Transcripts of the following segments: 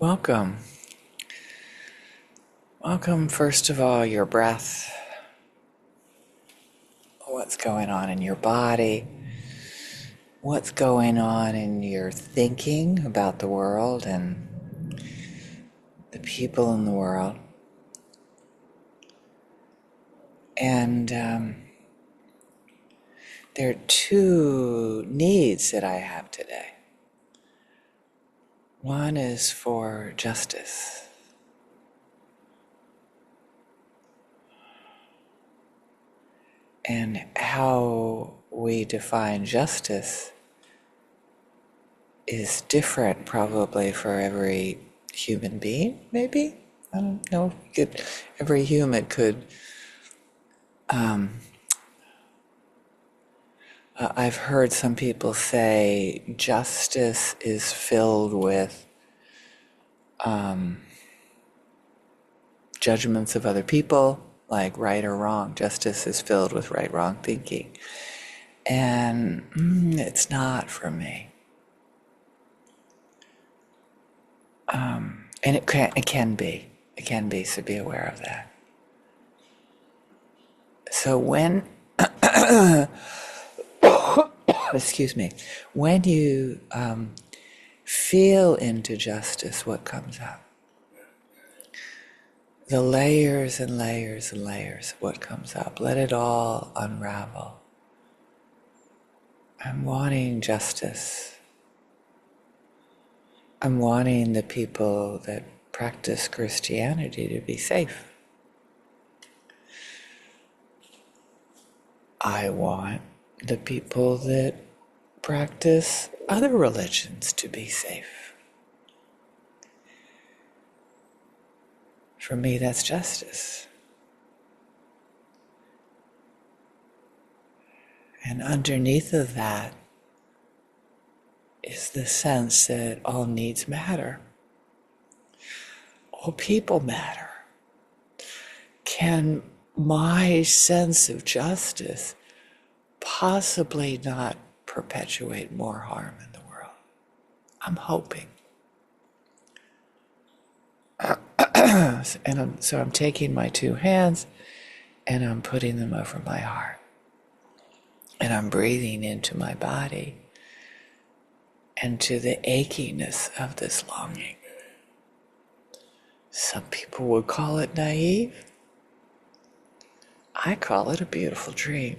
Welcome. Welcome, first of all, your breath, what's going on in your body, what's going on in your thinking about the world and the people in the world. And there are two needs that I have today. One is for justice. And how we define justice is different probably for every human being, maybe? I don't know. Every human could. I've heard some people say justice is filled with judgments of other people, like right or wrong. Justice is filled with right, wrong thinking. And it's not for me. And it can be. It can be, so be aware of that. So when, excuse me, when you feel into justice, what comes up? The layers and layers and layers of what comes up. Let it all unravel. I'm wanting justice. I'm wanting the people that practice Christianity to be safe. I want the people that practice other religions to be safe. For me, that's justice. And underneath of that is the sense that all needs matter. All people matter. Can my sense of justice possibly not perpetuate more harm in the world? I'm hoping. So I'm taking my two hands and I'm putting them over my heart. And I'm breathing into my body and to the achiness of this longing. Some people would call it naive. I call it a beautiful dream.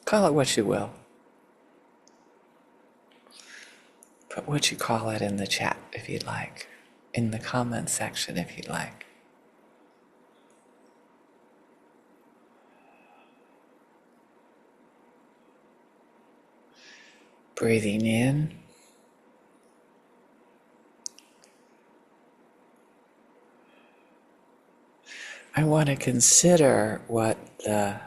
Call it what you will. Put what you call it in the chat if you'd like, in the comment section if you'd like. Breathing in. I want to consider what the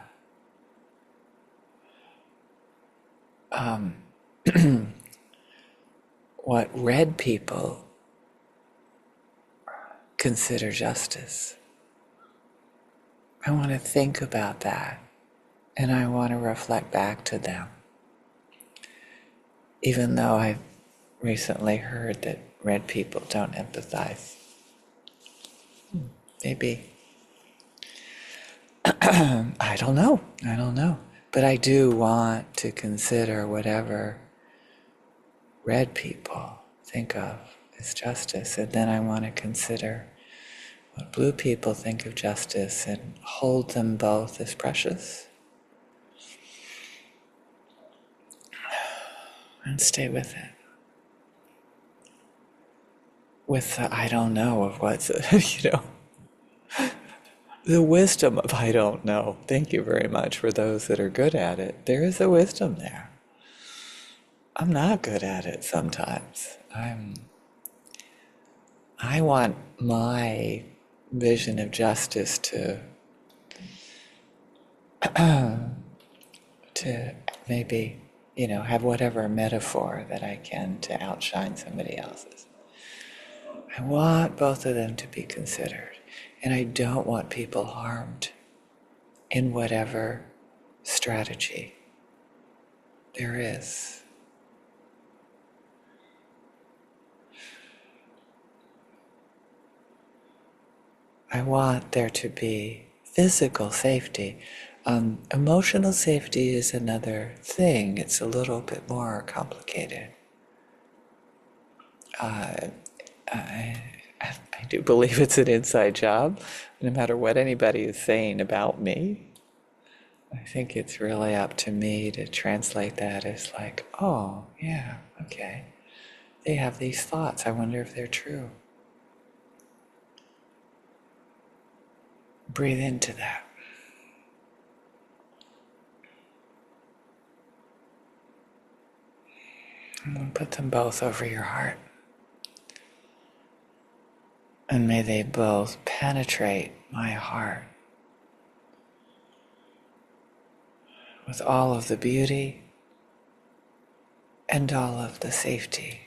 what red people consider justice. I want to think about that, and I want to reflect back to them. Even though I've recently heard that red people don't empathize. Maybe. I don't know. But I do want to consider whatever red people think of as justice, and then I want to consider what blue people think of justice and hold them both as precious. And stay with it. With the I don't know of what's, the wisdom of I don't know. Thank you very much for those that are good at it. There is a wisdom there. I'm not good at it sometimes. I want my vision of justice to maybe, have whatever metaphor that I can to outshine somebody else's. I want both of them to be considered. And I don't want people harmed in whatever strategy there is. I want there to be physical safety. Emotional safety is another thing. It's a little bit more complicated. I do believe it's an inside job, no matter what anybody is saying about me. I think it's really up to me to translate that as like, oh, yeah, okay. They have these thoughts. I wonder if they're true. Breathe into that. And then put them both over your heart. And may they both penetrate my heart with all of the beauty and all of the safety.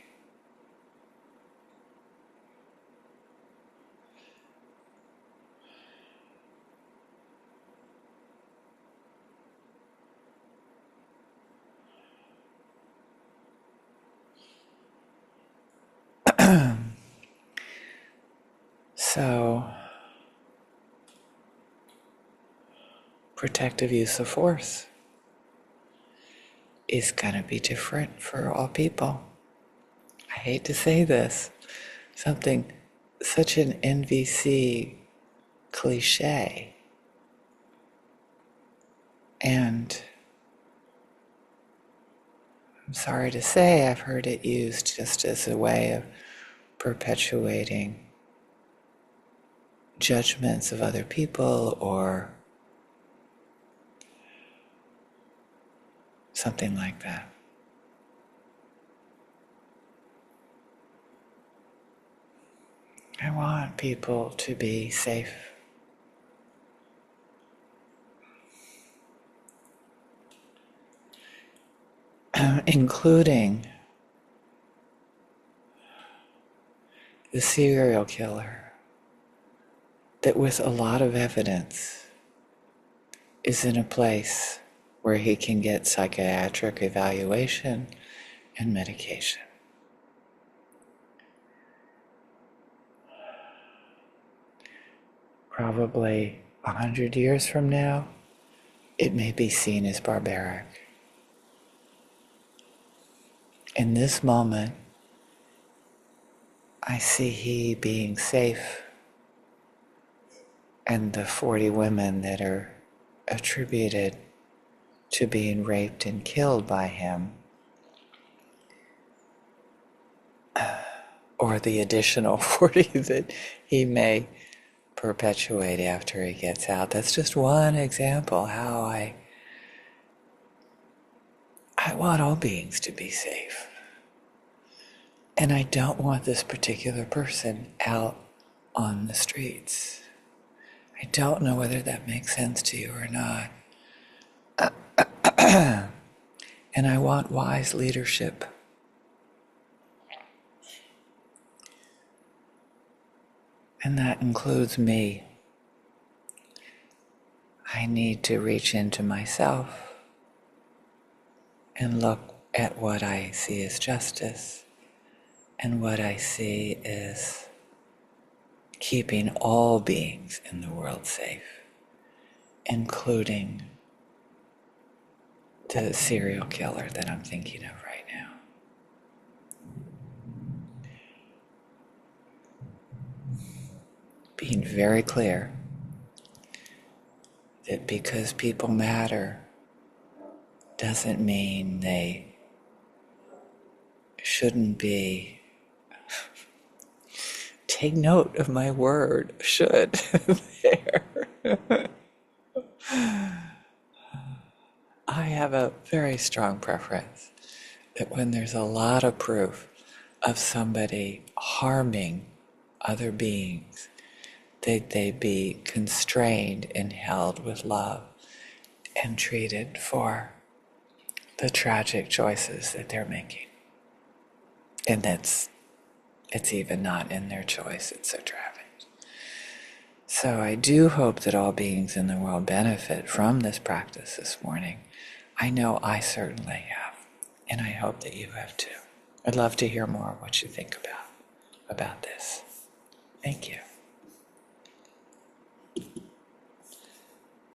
So, protective use of force is going to be different for all people. I hate to say this, such an NVC cliche. And I'm sorry to say I've heard it used just as a way of perpetuating judgments of other people or something like that. I want people to be safe. Including the serial killer that with a lot of evidence is in a place where he can get psychiatric evaluation and medication. Probably 100 years from now, it may be seen as barbaric. In this moment, I see he being safe and the 40 women that are attributed to being raped and killed by him, or the additional 40 that he may perpetuate after he gets out. That's just one example how I want all beings to be safe. And I don't want this particular person out on the streets. I don't know whether that makes sense to you or not. And I want wise leadership. And that includes me. I need to reach into myself and look at what I see as justice and what I see as keeping all beings in the world safe, including the serial killer that I'm thinking of right now. Being very clear that because people matter doesn't mean they shouldn't be. Take note of my word, should, there. I have a very strong preference that when there's a lot of proof of somebody harming other beings, that they be constrained and held with love and treated for the tragic choices that they're making. And it's even not in their choice, it's so tragic. So I do hope that all beings in the world benefit from this practice this morning. I know I certainly have, and I hope that you have too. I'd love to hear more what you think about this. Thank you.